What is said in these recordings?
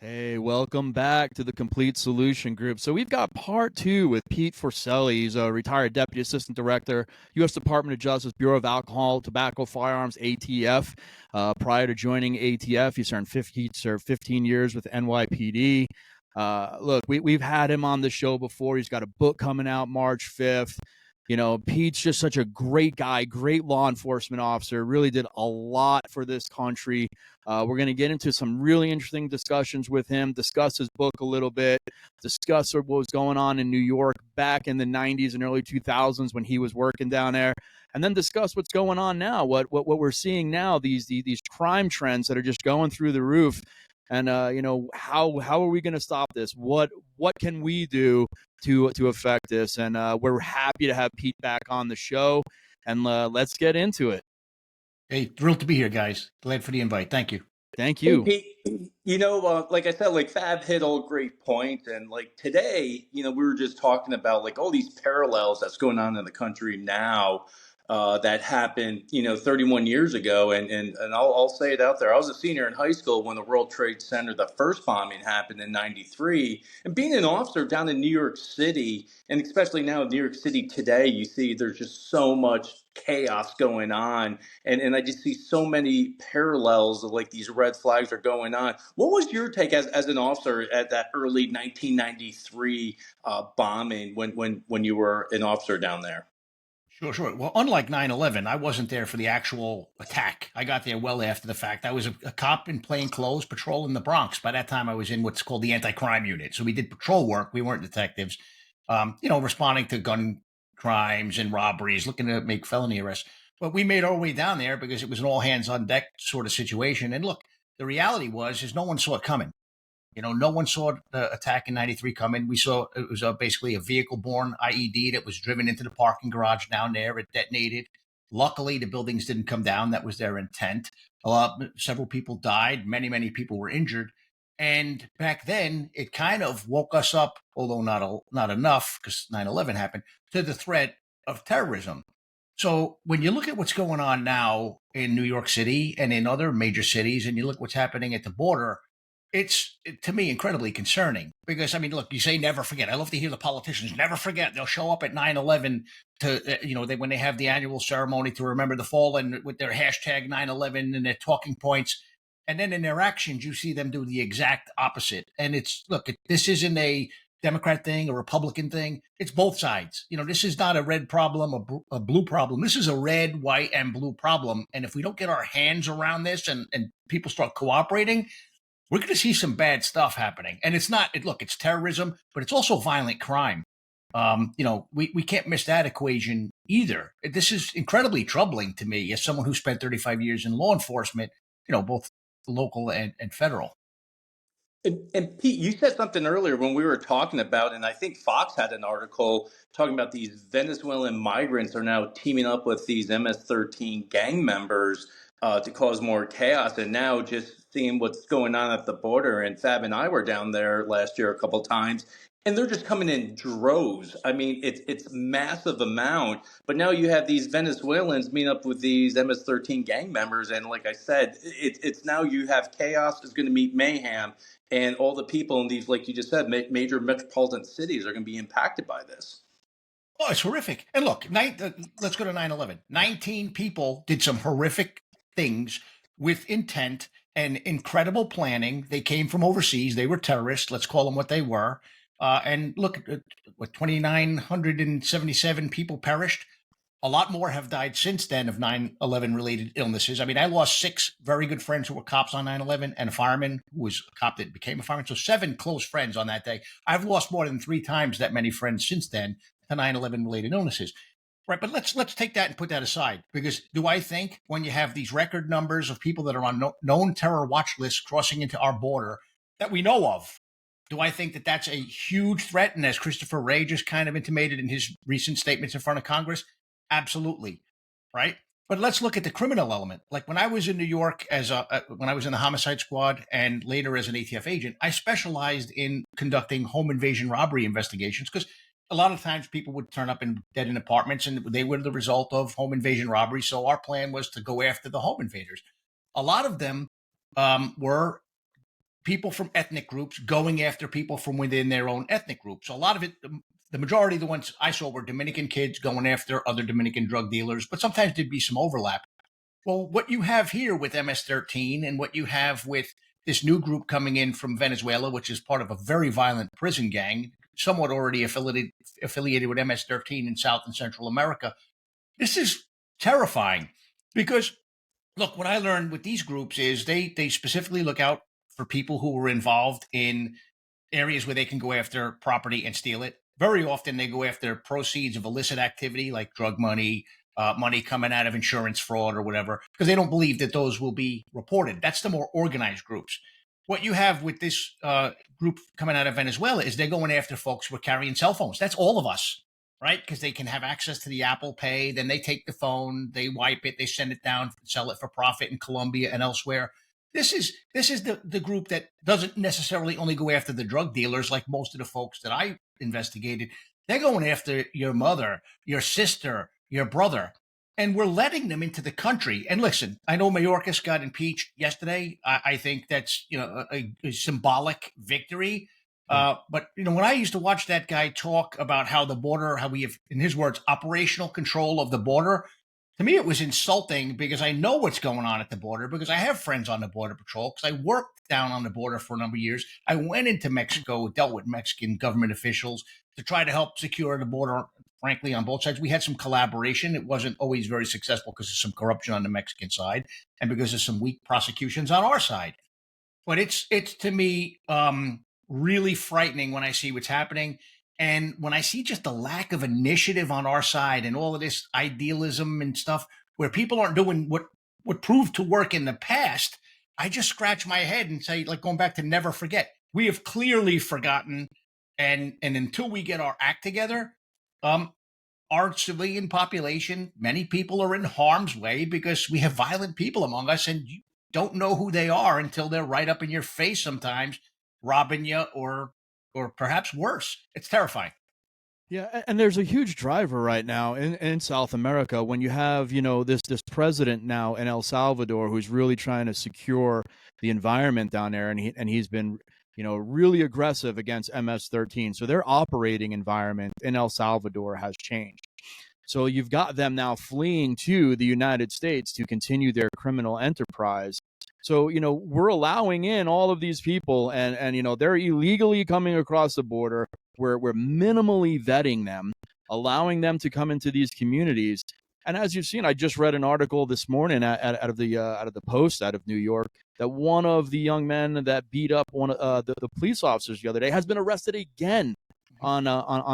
Hey, welcome back to the Complete Solution Group. So we've got part two with Pete Forcelli. He's a retired Deputy Assistant Director, U.S. Department of Justice, Bureau of Alcohol, Tobacco, Firearms, ATF. Prior to joining ATF, he served 15 years with NYPD. Look, we've had him on the show before. He's got a book coming out March 5th. You know, Pete's just such a great guy, great law enforcement officer, really did a lot for this country. We're going to get into some really interesting discussions with him, discuss his book a little bit, discuss what was going on in New York back in the 90s and early 2000s when he was working down there, and then discuss what's going on now, what we're seeing now, these crime trends that are just going through the roof. And how are we going to stop this? What can we do to affect this? And we're happy to have Pete back on the show, and let's get into it. Hey, thrilled to be here, guys. Glad for the invite. Thank you. Thank Hey you. Pete, like I said, like Fab hit all great points, and like today, we were just talking about like all these parallels that's going on in the country now that happened, 31 years ago, and I'll say it out there. I was a senior in high school when the World Trade Center, the first bombing happened in '93, and being an officer down in New York City, and especially now in New York City today, you see there's just so much chaos going on and I just see so many parallels of like these red flags are going on. What was your take as an officer at that early 1993 bombing when you were an officer down there? Sure. Well, unlike 9/11, I wasn't there for the actual attack. I got there well after the fact. I was a cop in plain clothes patrolling the Bronx. By that time, I was in what's called the anti-crime unit. So we did patrol work. We weren't detectives, responding to gun crimes and robberies, looking to make felony arrests. But we made our way down there because it was an all hands on deck sort of situation. And look, the reality is no one saw it coming. No one saw the attack in 93 coming. We saw it was basically a vehicle borne IED that was driven into the parking garage down there. It detonated. Luckily, the buildings didn't come down. That was their intent. Several people died. Many people were injured. And back then, it kind of woke us up, although not enough because 9/11 happened, to the threat of terrorism. So when you look at what's going on now in New York City and in other major cities, and you look what's happening at the border, it's to me incredibly concerning because I mean, look, you say never forget. I love to hear the politicians never forget. They'll show up at 9/11 to when they have the annual ceremony to remember the fallen with their hashtag 9/11 and their talking points, and then in their actions you see them do the exact opposite. And this isn't a Democrat thing, a Republican thing. It's both sides. This is not a red problem, a blue problem. This is a red, white, and blue problem. And if we don't get our hands around this and people start cooperating, we're going to see some bad stuff happening. And it's terrorism, but it's also violent crime. We can't miss that equation either. This is incredibly troubling to me as someone who spent 35 years in law enforcement, both local and federal. And Pete, you said something earlier when we were talking about, and I think Fox had an article talking about these Venezuelan migrants are now teaming up with these MS-13 gang members to cause more chaos. And now just seeing what's going on at the border, and Fab and I were down there last year a couple times, and they're just coming in droves. I mean, it's massive amount. But now you have these Venezuelans meeting up with these MS-13 gang members, and like I said, it's now you have chaos is going to meet mayhem, and all the people in these, like you just said, major metropolitan cities are going to be impacted by this. Oh, it's horrific. And look, let's go to 9/11. 19 people did some horrific things with intent and incredible planning. They came from overseas. They were terrorists. Let's call them what they were. And look, what 2,977 people perished. A lot more have died since then of 9/11 related illnesses. I mean, I lost 6 very good friends who were cops on 9/11 and a fireman who was a cop that became a fireman. So 7 close friends on that day. I've lost more than 3 times that many friends since then to 9/11 related illnesses. Right, but let's take that and put that aside, because do I think when you have these record numbers of people that are on known terror watch lists crossing into our border that we know of, do I think that that's a huge threat? And as Christopher Wray just kind of intimated in his recent statements in front of Congress, absolutely, right? But let's look at the criminal element. Like when I was in New York when I was in the homicide squad and later as an ATF agent, I specialized in conducting home invasion robbery investigations because a lot of times people would turn up in dead end apartments and they were the result of home invasion robbery. So our plan was to go after the home invaders. A lot of them were people from ethnic groups going after people from within their own ethnic groups. So a lot of it, the majority of the ones I saw were Dominican kids going after other Dominican drug dealers, but sometimes there'd be some overlap. Well, what you have here with MS-13 and what you have with this new group coming in from Venezuela, which is part of a very violent prison gang, somewhat already affiliated with MS-13 in South and Central America, this is terrifying because, look, what I learned with these groups is they specifically look out for people who were involved in areas where they can go after property and steal it. Very often they go after proceeds of illicit activity like drug money, money coming out of insurance fraud or whatever, because they don't believe that those will be reported. That's the more organized groups. What you have with this group coming out of Venezuela is they're going after folks who are carrying cell phones. That's all of us, right? Because they can have access to the Apple Pay. Then they take the phone, they wipe it, they send it down, sell it for profit in Colombia and elsewhere. This is the group that doesn't necessarily only go after the drug dealers like most of the folks that I investigated. They're going after your mother, your sister, your brother, and we're letting them into the country. And listen, I know Mayorkas got impeached yesterday. I think that's a symbolic victory. But when I used to watch that guy talk about how the border, how we have, in his words, operational control of the border, to me, it was insulting because I know what's going on at the border because I have friends on the Border Patrol because I worked down on the border for a number of years. I went into Mexico, dealt with Mexican government officials to try to help secure the border, frankly, on both sides. We had some collaboration. It wasn't always very successful because of some corruption on the Mexican side and because of some weak prosecutions on our side. But it's to me really frightening when I see what's happening. And when I see just the lack of initiative on our side and all of this idealism and stuff where people aren't doing what proved to work in the past, I just scratch my head and say, like going back to never forget, we have clearly forgotten. And until we get our act together, our civilian population, many people are in harm's way because we have violent people among us and you don't know who they are until they're right up in your face sometimes, robbing you or perhaps worse. It's terrifying. Yeah, and there's a huge driver right now in South America when you have, this president now in El Salvador who's really trying to secure the environment down there, and he's been, really aggressive against MS-13. So their operating environment in El Salvador has changed. So you've got them now fleeing to the United States to continue their criminal enterprise. So, we're allowing in all of these people and they're illegally coming across the border. We're minimally vetting them, allowing them to come into these communities. And as you've seen, I just read an article this morning out of the Post out of New York that one of the young men that beat up one of the police officers the other day has been arrested again on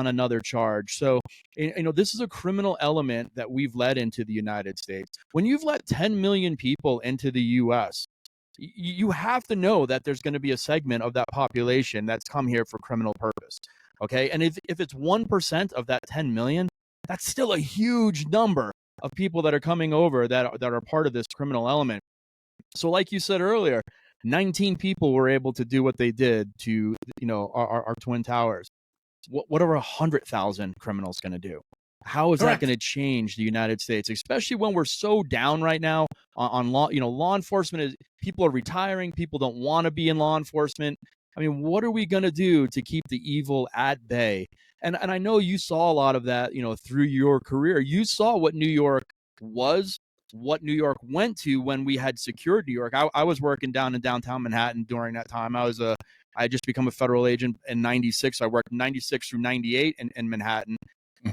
another charge. So, this is a criminal element that we've let into the United States. When you've let 10 million people into the U.S., you have to know that there's going to be a segment of that population that's come here for criminal purpose. Okay. And if it's 1% of that 10 million, that's still a huge number of people that are coming over that are part of this criminal element. So like you said earlier, 19 people were able to do what they did to, our Twin Towers. What are 100,000 criminals going to do? How is that going to change the United States, especially when we're so down right now on law? Law enforcement people are retiring. People don't want to be in law enforcement. I mean, what are we going to do to keep the evil at bay? And I know you saw a lot of that, through your career. You saw what New York was, what New York went to when we had secured New York. I was working down in downtown Manhattan during that time. I had just become a federal agent in 96. I worked 96 through 98 in Manhattan.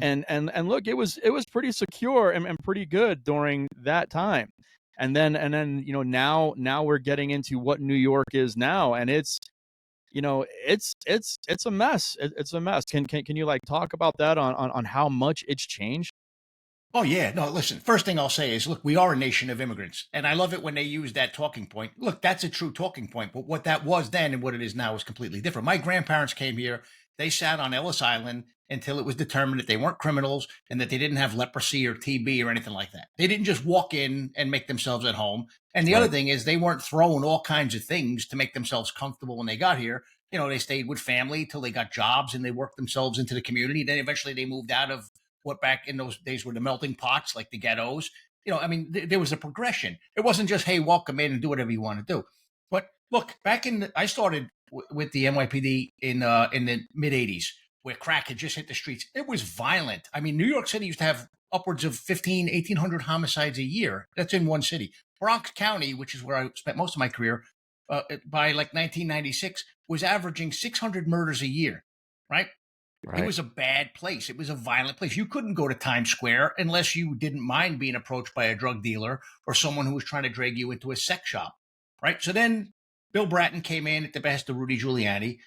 And look, it was pretty secure and pretty good during that time. And then now we're getting into what New York is now, and it's a mess. It's a mess. Can you talk about that on how much it's changed? Oh, yeah. No, listen, first thing I'll say is, look, we are a nation of immigrants. And I love it when they use that talking point. Look, that's a true talking point. But what that was then and what it is now is completely different. My grandparents came here. They sat on Ellis Island until it was determined that they weren't criminals and that they didn't have leprosy or TB or anything like that. They didn't just walk in and make themselves at home. And the other thing is they weren't throwing all kinds of things to make themselves comfortable when they got here. They stayed with family till they got jobs and they worked themselves into the community. Then eventually they moved out of what back in those days were the melting pots, like the ghettos. There was a progression. It wasn't just, hey, welcome in and do whatever you want to do. But Look, I started with the NYPD in the mid '80s, where crack had just hit the streets. It was violent. I mean, New York City used to have upwards of 1,800 homicides a year. That's in one city. Bronx County, which is where I spent most of my career, by like 1996, was averaging 600 murders a year. Right? It Right. was a bad place. It was a violent place. You couldn't go to Times Square unless you didn't mind being approached by a drug dealer or someone who was trying to drag you into a sex shop, right? So then Bill Bratton came in at the behest of Rudy Giuliani.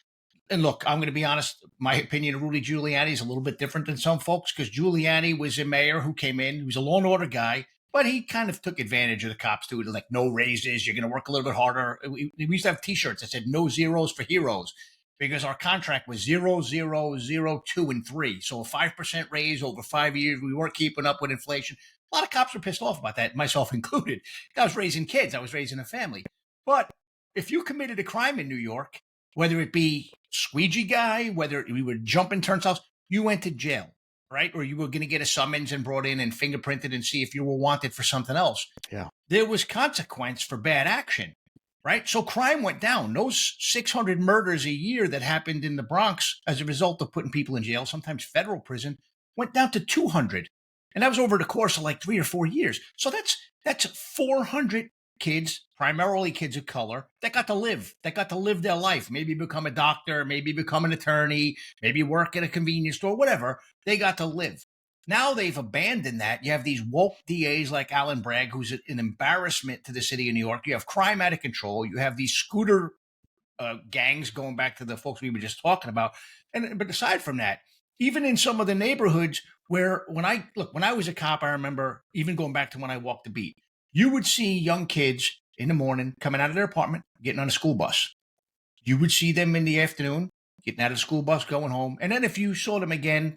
And look, I'm going to be honest, my opinion of Rudy Giuliani is a little bit different than some folks because Giuliani was a mayor who came in, he was a law and order guy, but he kind of took advantage of the cops too, like no raises, you're going to work a little bit harder. We used to have T-shirts that said "No zeros for heroes" because our contract was 0, 0, 0, 2, and 3. So a 5% raise over 5 years. We weren't keeping up with inflation. A lot of cops were pissed off about that, myself included. I was raising kids, I was raising a family. But if you committed a crime in New York, whether it be squeegee guy, whether we were jumping turnstiles, you went to jail, right? Or you were going to get a summons and brought in and fingerprinted and see if you were wanted for something else. Yeah. There was consequence for bad action, right? So crime went down. Those 600 murders a year that happened in the Bronx as a result of putting people in jail, sometimes federal prison, went down to 200. And that was over the course of like 3 or 4 years. So that's 400 kids, primarily kids of color, that got to live their life, maybe become a doctor, maybe become an attorney, maybe work at a convenience store, whatever. They got to live. Now they've abandoned that. You have these woke DAs like Alan Bragg, who's an embarrassment to the city of New York. You have crime out of control. You have these scooter gangs, going back to the folks we were just talking about. But aside from that, even in some of the neighborhoods where when I was a cop, I remember even going back to when I walked the beat, you would see young kids in the morning coming out of their apartment, getting on a school bus. You would see them in the afternoon, getting out of the school bus, going home. And then if you saw them again,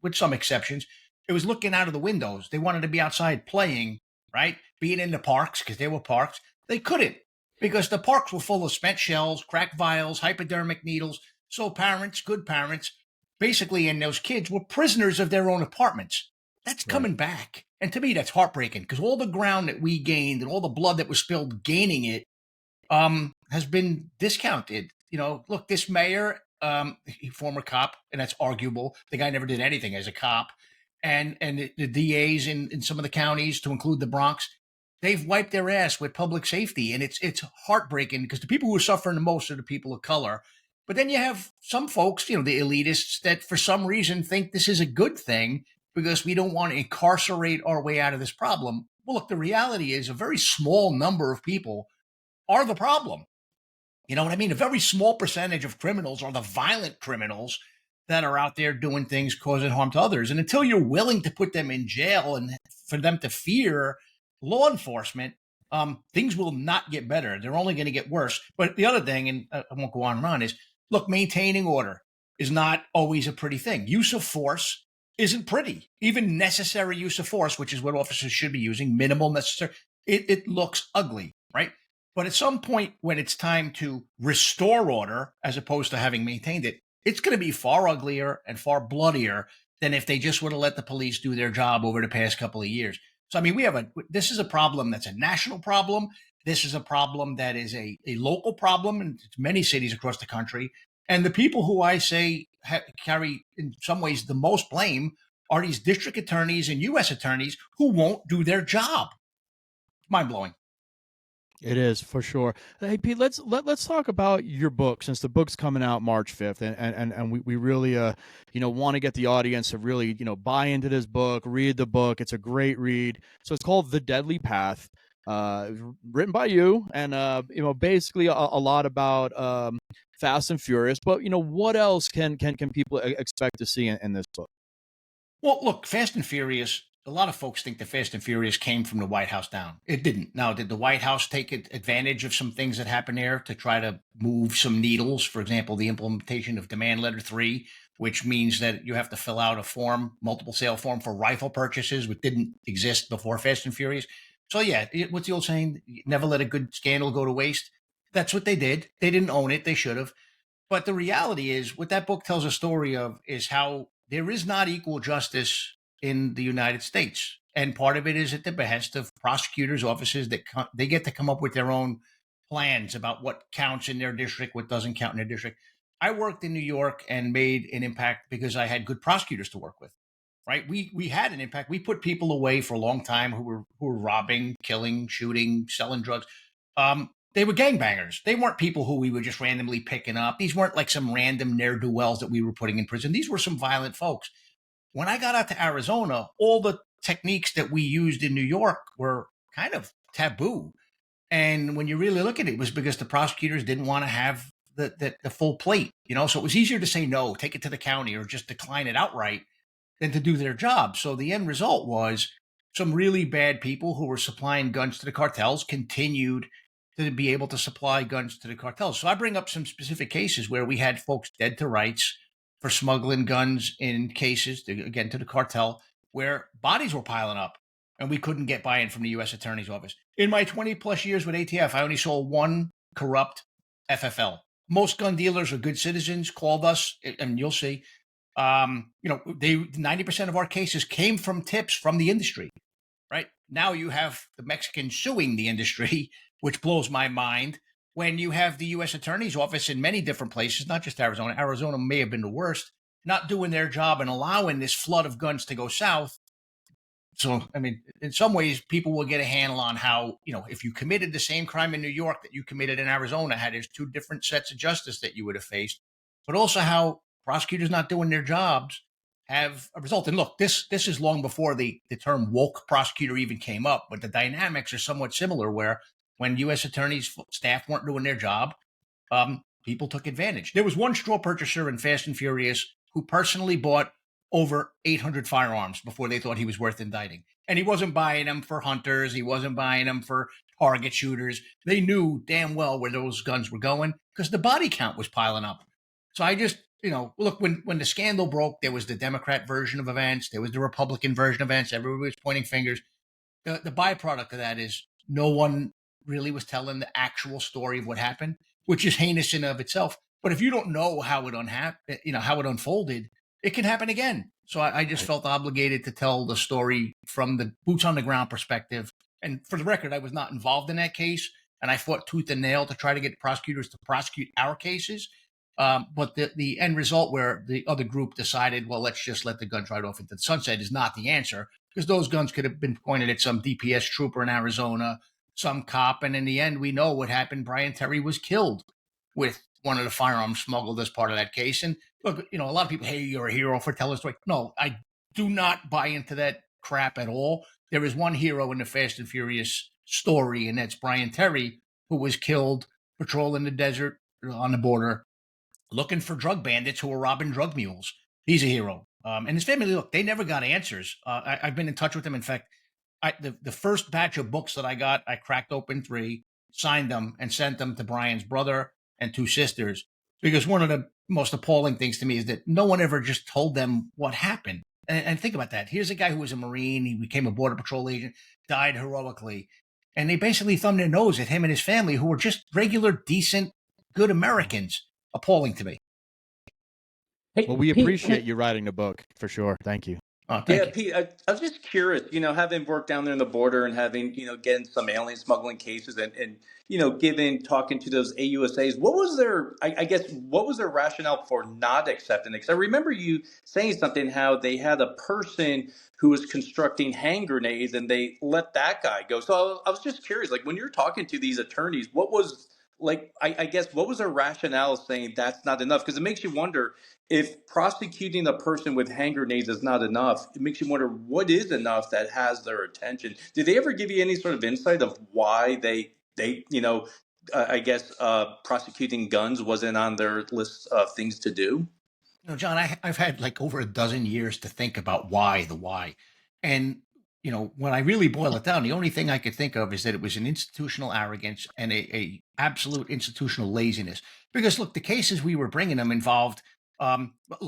with some exceptions, it was looking out of the windows. They wanted to be outside playing, right? Being in the parks, because they were parks. They couldn't because the parks were full of spent shells, crack vials, hypodermic needles. So parents, good parents, basically, and those kids were prisoners of their own apartments. That's coming back. And to me, that's heartbreaking because all the ground that we gained and all the blood that was spilled gaining it has been discounted. You know, look, this mayor, former cop, and that's arguable. The guy never did anything as a cop. And the DAs in some of the counties, to include the Bronx, they've wiped their ass with public safety. And it's heartbreaking because the people who are suffering the most are the people of color. But then you have some folks, you know, the elitists that for some reason think this is a good thing because we don't want to incarcerate our way out of this problem. Well, look, the reality is a very small number of people are the problem. You know what I mean? A very small percentage of criminals are the violent criminals that are out there doing things causing harm to others. And until you're willing to put them in jail and for them to fear law enforcement, things will not get better. They're only going to get worse. But the other thing, and I won't go on and on, is look, maintaining order is not always a pretty thing. Use of force isn't pretty. Even necessary use of force, which is what officers should be using, minimal necessary, it looks ugly, right? But at some point when it's time to restore order, as opposed to having maintained it, it's going to be far uglier and far bloodier than if they just would have let the police do their job over the past couple of years. So, I mean, this is a problem that's a national problem. This is a problem that is a local problem in many cities across the country. And the people who I say carry, in some ways, the most blame are these district attorneys and U.S. attorneys who won't do their job. Mind blowing. It is for sure. Hey Pete, let's talk about your book since the book's coming out March 5th, and we really want to get the audience to really buy into this book, read the book. It's a great read. So it's called The Deadly Path, written by you, and basically a lot about Fast and Furious. But what else can people expect to see in this book? Well, look, Fast and Furious, a lot of folks think that Fast and Furious came from the White House down. It didn't. Now, did the White House take advantage of some things that happened there to try to move some needles? For example, the implementation of Demand Letter 3, which means that you have to fill out a form, multiple sale form for rifle purchases, which didn't exist before Fast and Furious. So, yeah, what's the old saying? Never let a good scandal go to waste. That's what they did. They didn't own it. They should have. But the reality is, what that book tells a story of is how there is not equal justice in the United States. And part of it is at the behest of prosecutors' offices that they get to come up with their own plans about what counts in their district, what doesn't count in their district. I worked in New York and made an impact because I had good prosecutors to work with. Right? We had an impact. We put people away for a long time who were robbing, killing, shooting, selling drugs. They were gangbangers. They weren't people who we were just randomly picking up. These weren't like some random ne'er-do-wells that we were putting in prison. These were some violent folks. When I got out to Arizona, all the techniques that we used in New York were kind of taboo. And when you really look at it, it was because the prosecutors didn't want to have the full plate, so it was easier to say no, take it to the county, or just decline it outright than to do their job. So the end result was some really bad people who were supplying guns to the cartels continued to be able to supply guns to the cartels. So I bring up some specific cases where we had folks dead to rights for smuggling guns in cases, again, to the cartel, where bodies were piling up and we couldn't get buy-in from the U.S. Attorney's Office. In my 20 plus years with ATF, I only saw one corrupt FFL. Most gun dealers are good citizens, called us, and you'll see. 90% of our cases came from tips from the industry. Right now, you have the Mexicans suing the industry, which blows my mind. When you have the U.S. Attorney's Office in many different places, not just Arizona. Arizona may have been the worst, not doing their job and allowing this flood of guns to go south. So, I mean, in some ways, people will get a handle on how, if you committed the same crime in New York that you committed in Arizona, there's two different sets of justice that you would have faced, but also how prosecutors not doing their jobs have a result. And look, this is long before the term woke prosecutor even came up, but the dynamics are somewhat similar, where when U.S. attorneys staff weren't doing their job, people took advantage. There was one straw purchaser in Fast and Furious who personally bought over 800 firearms before they thought he was worth indicting. And he wasn't buying them for hunters. He wasn't buying them for target shooters. They knew damn well where those guns were going because the body count was piling up. So I just, look, when the scandal broke, there was the Democrat version of events. There was the Republican version of events. Everybody was pointing fingers. The byproduct of that is no one really was telling the actual story of what happened, which is heinous in of itself. But if you don't know how how it unfolded, it can happen again. So I just felt obligated to tell the story from the boots on the ground perspective. And for the record, I was not involved in that case, and I fought tooth and nail to try to get prosecutors to prosecute our cases. But the end result, where the other group decided, well, let's just let the guns ride off into the sunset, is not the answer, because those guns could have been pointed at some DPS trooper in Arizona, some cop, and in the end, we know what happened. Brian Terry was killed with one of the firearms smuggled as part of that case. And look, a lot of people, hey, you're a hero for telling the story. No, I do not buy into that crap at all. There is one hero in the Fast and Furious story, and that's Brian Terry, who was killed patrolling the desert on the border, looking for drug bandits who were robbing drug mules. He's a hero. And his family, look, they never got answers. I've been in touch with them. In fact, the first batch of books that I got, I cracked open 3, signed them, and sent them to Brian's brother and 2 sisters, because one of the most appalling things to me is that no one ever just told them what happened. And think about that. Here's a guy who was a Marine. He became a Border Patrol agent, died heroically. And they basically thumbed their nose at him and his family, who were just regular, decent, good Americans. Appalling to me. Hey, Well, we Pete, appreciate you writing a book for sure. Thank you. Thank Yeah, you. Pete, I was just curious, having worked down there in the border and having, getting some alien smuggling cases and talking to those AUSAs, what was what was their rationale for not accepting it? Because I remember you saying something, how they had a person who was constructing hand grenades and they let that guy go. So I was just curious, like when you're talking to these attorneys, what was what was their rationale saying that's not enough? Because it makes you wonder, if prosecuting a person with hand grenades is not enough, it makes you wonder what is enough that has their attention. Did they ever give you any sort of insight of why prosecuting guns wasn't on their list of things to do? John, I've had like over a dozen years to think about why. And, when I really boil it down, the only thing I could think of is that it was an institutional arrogance and a absolute institutional laziness. Because look, the cases we were bringing them involved, a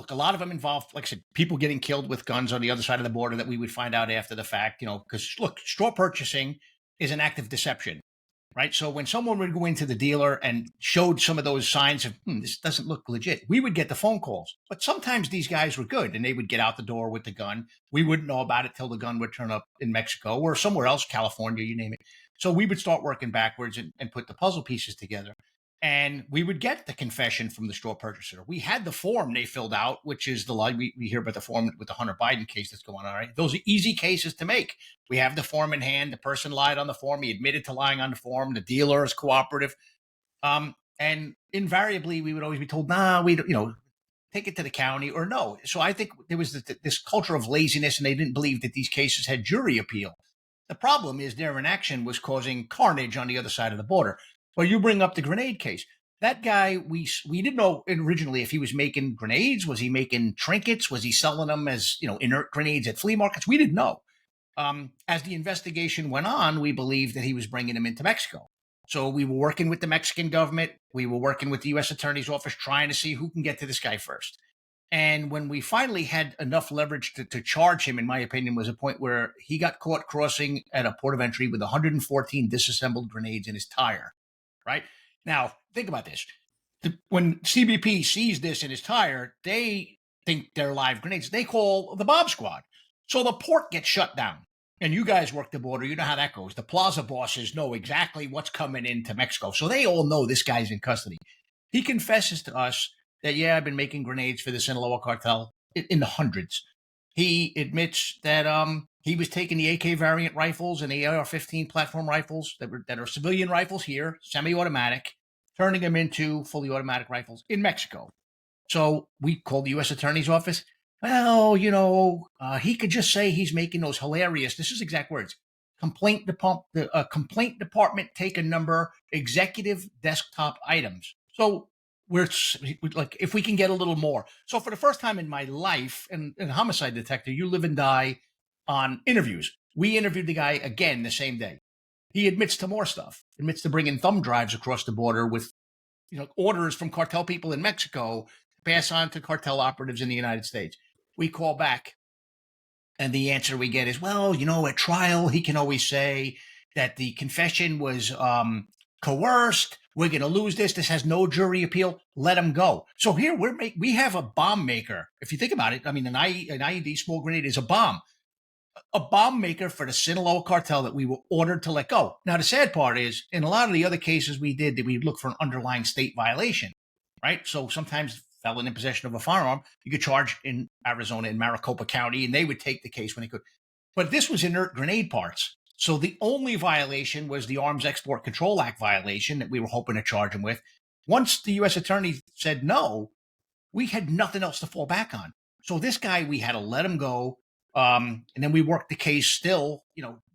lot of them involved, like I said, people getting killed with guns on the other side of the border that we would find out after the fact, because look, straw purchasing is an act of deception. right? So when someone would go into the dealer and showed some of those signs of, this doesn't look legit, we would get the phone calls. But sometimes these guys were good and they would get out the door with the gun. We wouldn't know about it till the gun would turn up in Mexico or somewhere else, California, you name it. So we would start working backwards and put the puzzle pieces together. And we would get the confession from the straw purchaser. We had the form they filled out, which is the lie. We hear about the form with the Hunter Biden case that's going on, right? Those are easy cases to make. We have the form in hand. The person lied on the form. He admitted to lying on the form. The dealer is cooperative. And invariably, we would always be told, nah, we don't, take it to the county or no. So I think there was this culture of laziness and they didn't believe that these cases had jury appeal. The problem is their inaction was causing carnage on the other side of the border. Well, you bring up the grenade case. That guy, we didn't know originally if he was making grenades. Was he making trinkets? Was he selling them as, inert grenades at flea markets? We didn't know. As the investigation went on, we believed that he was bringing them into Mexico. So we were working with the Mexican government. We were working with the U.S. Attorney's Office, trying to see who can get to this guy first. And when we finally had enough leverage to charge him, in my opinion, was a point where he got caught crossing at a port of entry with 114 disassembled grenades in his tire. Right? Now, think about this. When CBP sees this in his tire, they think they're live grenades. They call the bomb squad. So the port gets shut down. And you guys work the border. You know how that goes. The plaza bosses know exactly what's coming into Mexico. So they all know this guy's in custody. He confesses to us that, I've been making grenades for the Sinaloa cartel in the hundreds. He admits that he was taking the AK variant rifles and the AR-15 platform rifles that are civilian rifles here, semi-automatic, turning them into fully automatic rifles in Mexico. So we called the U.S. Attorney's Office. Well, he could just say he's making those hilarious, this is exact words, complaint department taken number, executive desktop items. So we're like, if we can get a little more. So for the first time in my life, and homicide detector, you live and die on interviews. We interviewed the guy again the same day. He admits to more stuff, admits to bringing thumb drives across the border with, orders from cartel people in Mexico to pass on to cartel operatives in the United States. We call back and the answer we get is, well, at trial, he can always say that the confession was coerced. We're going to lose this. This has no jury appeal. Let him go. So here we have a bomb maker. If you think about it, I mean, an IED small grenade is a bomb maker for the Sinaloa cartel that we were ordered to let go. Now, the sad part is, in a lot of the other cases we did, that we look for an underlying state violation, right? So sometimes felon in possession of a firearm, you could charge in Arizona in Maricopa County, and they would take the case when they could. But this was inert grenade parts. So the only violation was the Arms Export Control Act violation that we were hoping to charge him with. Once the U.S. attorney said no, we had nothing else to fall back on. So this guy, we had to let him go. And then we worked the case still,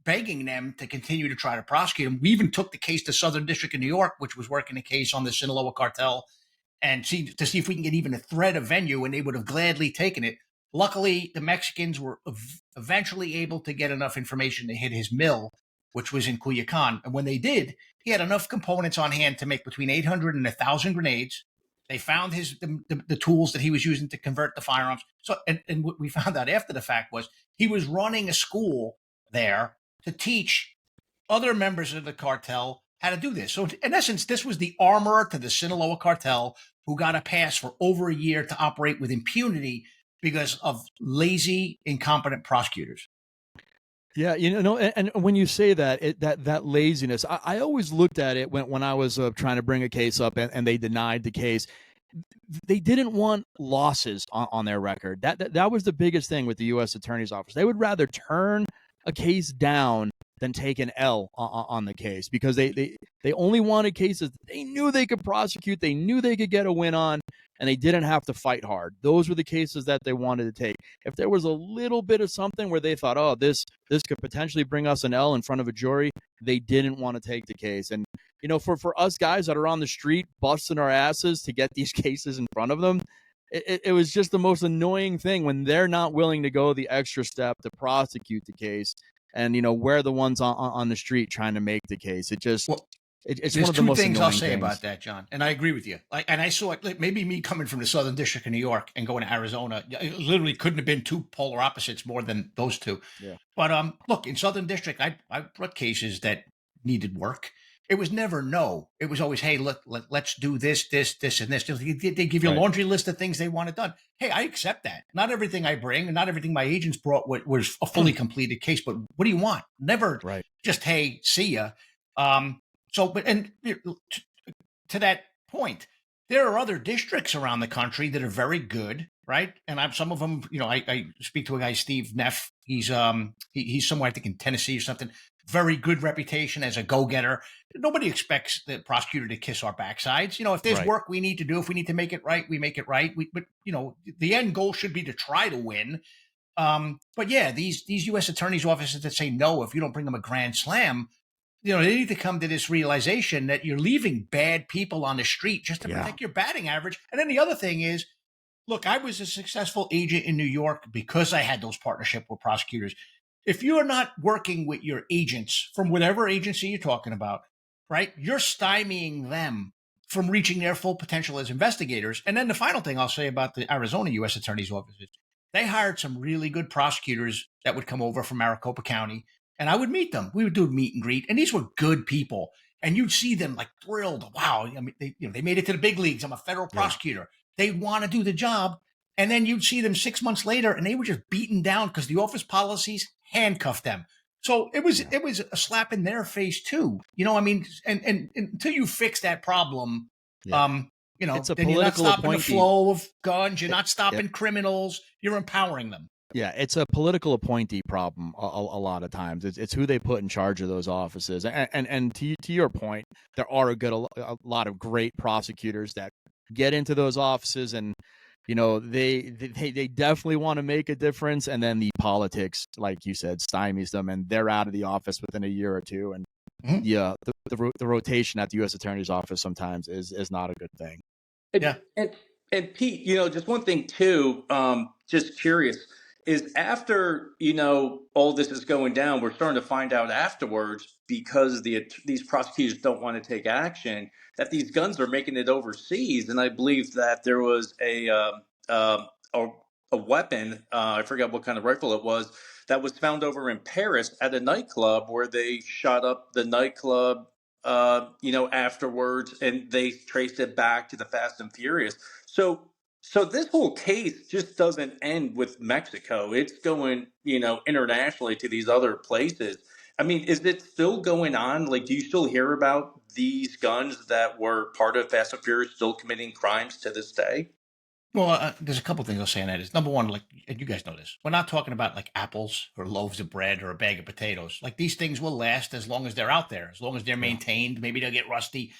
begging them to continue to try to prosecute him. We even took the case to Southern District of New York, which was working a case on the Sinaloa cartel, and see if we can get even a thread of venue, and they would have gladly taken it. Luckily, the Mexicans were eventually able to get enough information to hit his mill, which was in Culiacan. And when they did, he had enough components on hand to make between 800 and 1,000 grenades. They found the tools that he was using to convert the firearms. So, and what we found out after the fact was he was running a school there to teach other members of the cartel how to do this. So in essence, this was the armorer to the Sinaloa cartel who got a pass for over a year to operate with impunity because of lazy, incompetent prosecutors. Yeah, and when you say that, that laziness, I always looked at it when I was trying to bring a case up and they denied the case. They didn't want losses on their record. That was the biggest thing with the U.S. Attorney's Office. They would rather turn a case down than take an L on the case, because they only wanted cases they knew they could prosecute, they knew they could get a win on, and they didn't have to fight hard. Those were the cases that they wanted to take. If there was a little bit of something where they thought, oh, this could potentially bring us an L in front of a jury, they didn't want to take the case. And for us guys that are on the street busting our asses to get these cases in front of them, it was just the most annoying thing when they're not willing to go the extra step to prosecute the case. And, we're the ones on the street trying to make the case. It's one of the most things I'll say things about that, John. And I agree with you. And I saw it, maybe me coming from the Southern District of New York and going to Arizona, it literally couldn't have been two polar opposites more than those two. Yeah. But look, in Southern District, I brought cases that needed work. it was never no. It was always, hey, let's do this, and this. They give you a Right. laundry list of things they wanted done. Hey, I accept that. Not everything I bring and not everything my agents brought was a fully completed case. But what do you want? Never Right. just, hey, see ya. To that point, there are other districts around the country that are very good, right? And some of them, I speak to a guy, Steve Neff. He's somewhere, I think, in Tennessee or something. Very good reputation as a go-getter. Nobody expects the prosecutor to kiss our backsides. If there's Right. work we need to do, if we need to make it right, we make it right. But the end goal should be to try to win. But yeah, these U.S. attorneys' offices that say no if you don't bring them a grand slam, they need to come to this realization that you're leaving bad people on the street just to protect your batting average. And then the other thing is, look, I was a successful agent in New York because I had those partnership with prosecutors. If you're not working with your agents from whatever agency you're talking about, right, you're stymieing them from reaching their full potential as investigators. And then the final thing I'll say about the Arizona U.S. Attorney's offices, they hired some really good prosecutors that would come over from Maricopa County, and I would meet them. We would do a meet and greet, and these were good people. And you'd see them like thrilled. Wow, I mean, they made it to the big leagues. I'm a federal prosecutor. They want to do the job. And then you'd see them 6 months later, and they were just beaten down because the office policies handcuffed them. So it was a slap in their face too. I mean, and until you fix that problem, It's a then you're not political stopping the appointee. flow of guns. You're not stopping criminals. You're empowering them. Yeah, it's a political appointee problem a lot of times. It's who they put in charge of those offices. And to your point, there are a lot of great prosecutors that get into those offices, and they definitely want to make a difference, and then the politics, like you said, stymies them, and they're out of the office within a year or two. And the rotation at the U.S. Attorney's office sometimes is not a good thing. And Pete, just one thing too, just curious, is after, all this is going down, we're starting to find out afterwards, because these prosecutors don't want to take action, that these guns are making it overseas. And I believe that there was a weapon, I forgot what kind of rifle it was, that was found over in Paris at a nightclub, where they shot up the nightclub, afterwards, and they traced it back to the Fast and Furious. So this whole case just doesn't end with Mexico. It's going, internationally to these other places. I mean, is it still going on? Like, do you still hear about these guns that were part of Fast and Furious still committing crimes to this day? Well, there's a couple things I'll say on that. Is number one, like, and you guys know this, we're not talking about like apples or loaves of bread or a bag of potatoes. Like, these things will last as long as they're out there, as long as they're maintained. Maybe they'll get rusty.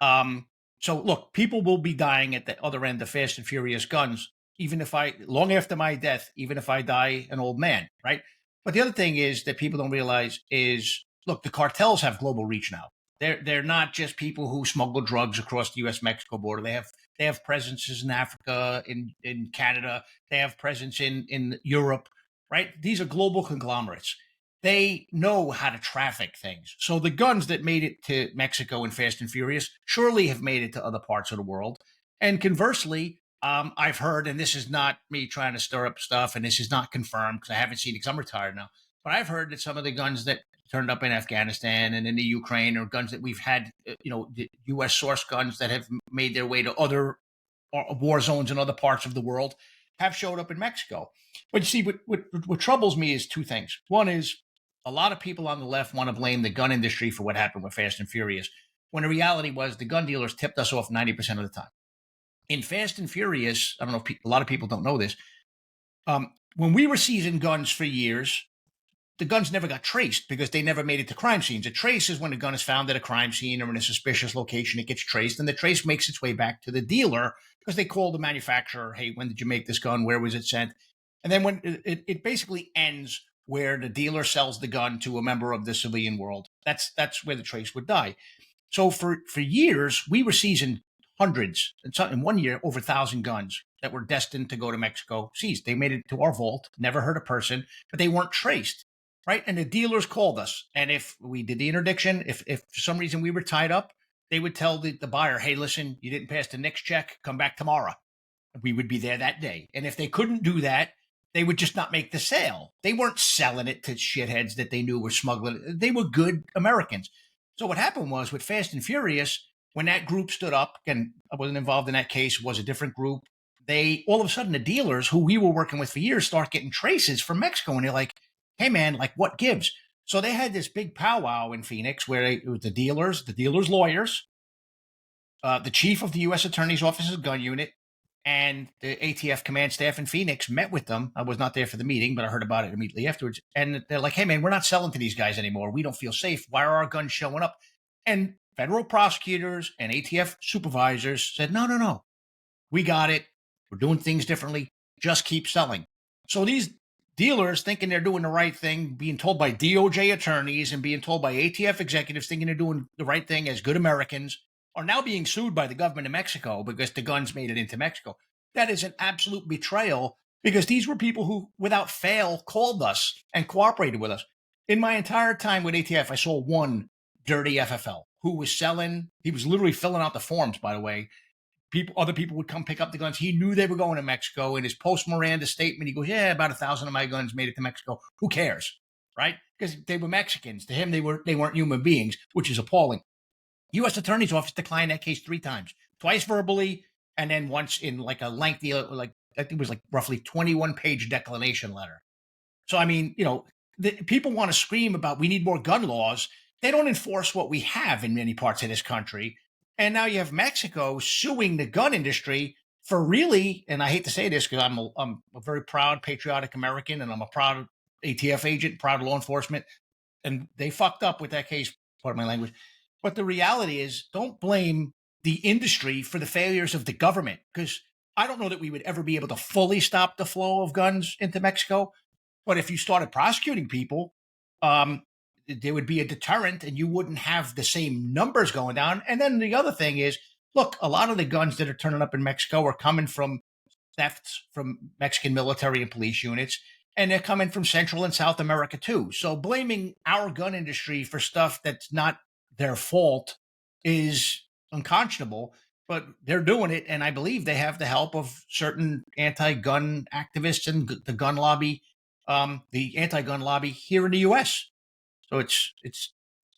So look, people will be dying at the other end of Fast and Furious guns, long after my death, even if I die an old man, right? But the other thing is that people don't realize is, look, the cartels have global reach now. They're not just people who smuggle drugs across the U.S.-Mexico border. They have presences in Africa, in Canada. They have presence in Europe, right? These are global conglomerates. They know how to traffic things. So the guns that made it to Mexico in Fast and Furious surely have made it to other parts of the world. And conversely, I've heard, and this is not me trying to stir up stuff, and this is not confirmed because I haven't seen it because I'm retired now, but I've heard that some of the guns that turned up in Afghanistan and in the Ukraine are guns that we've had, the U.S. source guns that have made their way to other war zones in other parts of the world have showed up in Mexico. But you see, what troubles me is two things. One is, a lot of people on the left want to blame the gun industry for what happened with Fast and Furious, when the reality was the gun dealers tipped us off 90% of the time. In Fast and Furious, I don't know if a lot of people don't know this, when we were seizing guns for years, the guns never got traced because they never made it to crime scenes. A trace is when a gun is found at a crime scene or in a suspicious location, it gets traced, and the trace makes its way back to the dealer because they call the manufacturer, hey, when did you make this gun? Where was it sent? And then when it basically ends where the dealer sells the gun to a member of the civilian world, that's where the trace would die. So for years, we were seizing hundreds, in one year, over 1,000 guns that were destined to go to Mexico seized. They made it to our vault, never hurt a person, but they weren't traced. Right. And the dealers called us. And if we did the interdiction, if for some reason we were tied up, they would tell the buyer, hey, listen, you didn't pass the next check. Come back tomorrow. We would be there that day. And if they couldn't do that, they would just not make the sale. They weren't selling it to shitheads that they knew were smuggling. They were good Americans. So what happened was with Fast and Furious, when that group stood up, again, I wasn't involved in that case, was a different group. They all of a sudden, the dealers who we were working with for years start getting traces from Mexico, and they're like, "Hey, man, like what gives?" So they had this big powwow in Phoenix where it was the dealers' lawyers, the chief of the U.S. Attorney's Office's gun unit, and the ATF command staff in Phoenix met with them. I was not there for the meeting, but I heard about it immediately afterwards. And they're like, "Hey, man, we're not selling to these guys anymore. We don't feel safe. Why are our guns showing up?" And federal prosecutors and ATF supervisors said, "No, no, no. We got it. We're doing things differently. Just keep selling." So these dealers thinking they're doing the right thing, being told by DOJ attorneys and being told by ATF executives thinking they're doing the right thing as good Americans, are now being sued by the government of Mexico because the guns made it into Mexico. That is an absolute betrayal because these were people who, without fail, called us and cooperated with us. In my entire time with ATF, I saw one dirty FFL who was selling. He was literally filling out the forms, by the way. Other people would come pick up the guns. He knew they were going to Mexico. In his post Miranda statement, he goes, "Yeah, about 1,000 of my guns made it to Mexico. Who cares?" Right? Because they were Mexicans. To him, they weren't human beings, which is appalling. U.S. Attorney's Office declined that case 3 times, twice verbally, and then once in like a lengthy, like I think it was like roughly 21-page declination letter. So I mean, people want to scream about we need more gun laws. They don't enforce what we have in many parts of this country. And now you have Mexico suing the gun industry for really, and I hate to say this because I'm a very proud, patriotic American, and I'm a proud ATF agent, proud law enforcement, and they fucked up with that case, pardon my language. But the reality is, don't blame the industry for the failures of the government, because I don't know that we would ever be able to fully stop the flow of guns into Mexico. But if you started prosecuting people, there would be a deterrent and you wouldn't have the same numbers going down. And then the other thing is, look, a lot of the guns that are turning up in Mexico are coming from thefts from Mexican military and police units, and they're coming from Central and South America too. So blaming our gun industry for stuff that's not their fault is unconscionable, but they're doing it. And I believe they have the help of certain anti-gun activists and the gun lobby, the anti-gun lobby here in the U.S. So it's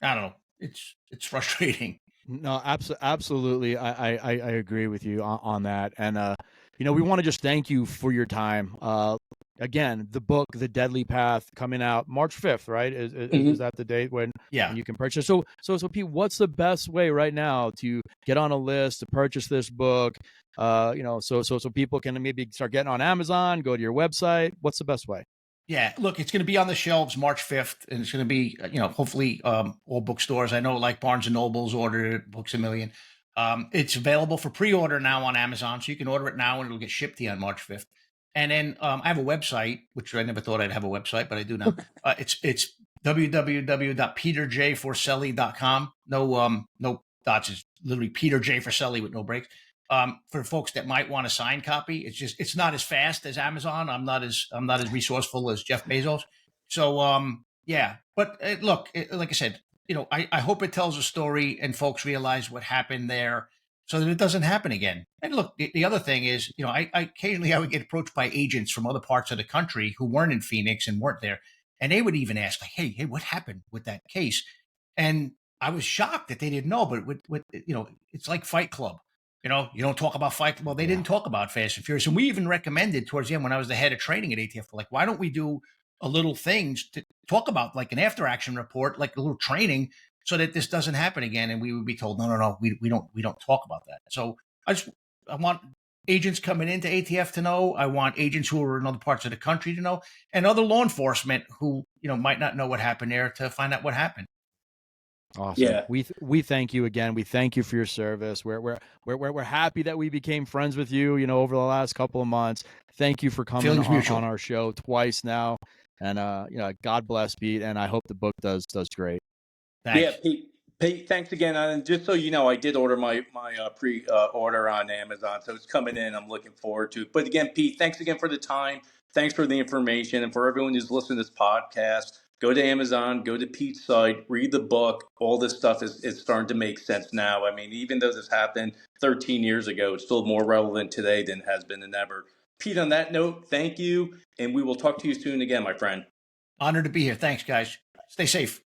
I don't know. It's frustrating. No, absolutely. I agree with you on that. And, we want to just thank you for your time. Again, the book, The Deadly Path, coming out March 5th, right? Is that the date when you can purchase? So Pete, what's the best way right now to get on a list to purchase this book? So people can maybe start getting on Amazon, go to your website. What's the best way? Yeah, look, it's going to be on the shelves March 5th, and it's going to be, hopefully all bookstores. I know like Barnes and Noble's ordered it, Books A Million. It's available for pre-order now on Amazon, so you can order it now and it'll get shipped to you on March 5th. And then I have a website, which I never thought I'd have a website, but I do now. It's www.peterjforcelli.com. No dots. It's literally Peter J. Forcelli with no breaks. For folks that might want a signed copy, it's not as fast as Amazon. I'm not as resourceful as Jeff Bezos. So yeah, but look, like I said, I hope it tells a story and folks realize what happened there, so that it doesn't happen again. And look, the other thing is, I occasionally I would get approached by agents from other parts of the country who weren't in Phoenix and weren't there, and they would even ask like, "Hey, what happened with that case?" And I was shocked that they didn't know. But with it's like Fight Club. You don't talk about Fight. Well, they didn't talk about Fast and Furious. And we even recommended towards the end when I was the head of training at ATF, like, why don't we do a little things to talk about, like an after action report, like a little training, so that this doesn't happen again. And we would be told, no, we don't talk about that. So I want agents coming into ATF to know. I want agents who are in other parts of the country to know, and other law enforcement who, might not know what happened there to find out what happened. Awesome. Yeah. We thank you again. We thank you for your service. We're happy that we became friends with you, over the last couple of months. Thank you for coming on our show twice now. And God bless Pete, and I hope the book does great. Thanks. Yeah, Pete, thanks again. And just so you know, I did order my pre-order on Amazon, so it's coming in. I'm looking forward to it. But again, Pete, thanks again for the time. Thanks for the information, and for everyone who's listening to this podcast. Go to Amazon, go to Pete's site, read the book. All this stuff is starting to make sense now. I mean, even though this happened 13 years ago, it's still more relevant today than it has been than ever. Pete, on that note, thank you, and we will talk to you soon again, my friend. Honored to be here. Thanks, guys. Stay safe.